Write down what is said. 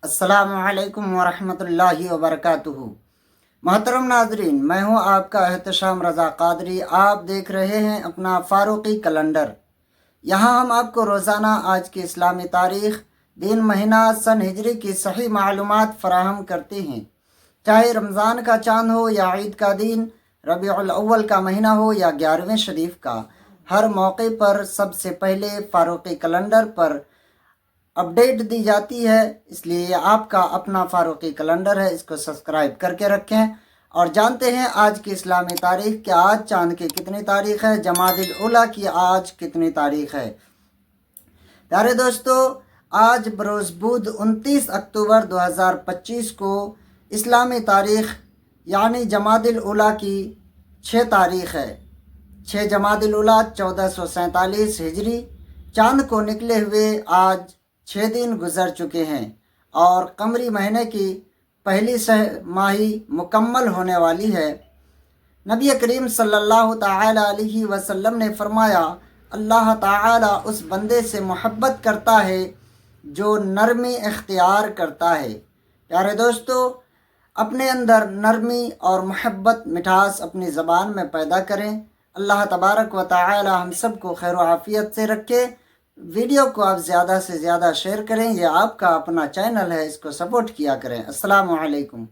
अस्सलामु अलैकुम वरहमतुल्लाहि वबरकातुहू। मोहतरम नाजरीन, मैं हूँ आपका एहतशाम रज़ा कादरी। आप देख रहे हैं अपना फ़ारूक़ी कैलेंडर। यहाँ हम आपको रोज़ाना आज की इस्लामी तारीख़, दिन, महीना, सन हिजरी की सही मालूमात फ़राहम करते हैं। चाहे रमज़ान का चाँद हो या ईद का दिन, रबीउल अव्वल का महीना हो या 11वें शरीफ का, हर मौके पर सबसे पहले फ़ारूक़ी कैलेंडर पर अपडेट दी जाती है। इसलिए ये आपका अपना फ़ारूक़ी कैलेंडर है, इसको सब्सक्राइब करके रखें। और जानते हैं आज की इस्लामी तारीख़, क्या आज चाँद की कितनी तारीख़ है, जमादिल उला की आज कितनी तारीख़ है। प्यारे दोस्तों, आज बरोज़ बुध 29 अक्टूबर 2025 को इस्लामी तारीख़ यानी जमादिल उला की 6 तारीख़ है। 6 जमादिल उला 1447 हिजरी। चाँद को निकले हुए आज 6 दिन गुज़र चुके हैं और कमरी महीने की पहली माही मुकम्मल होने वाली है। नबी करीम सल्लल्लाहु ताला अलैहि वसल्लम ने फरमाया, अल्लाह ताला उस बंदे से मोहब्बत करता है जो नरमी इख्तियार करता है। प्यारे दोस्तों, अपने अंदर नरमी और मोहब्बत, मिठास अपनी ज़बान में पैदा करें। अल्लाह तबारक व ताला हम सब को खैर व आफ़ियत से रखे। वीडियो को आप ज़्यादा से ज़्यादा शेयर करें। यह आपका अपना चैनल है, इसको सपोर्ट किया करें। अस्सलामु अलैकुम।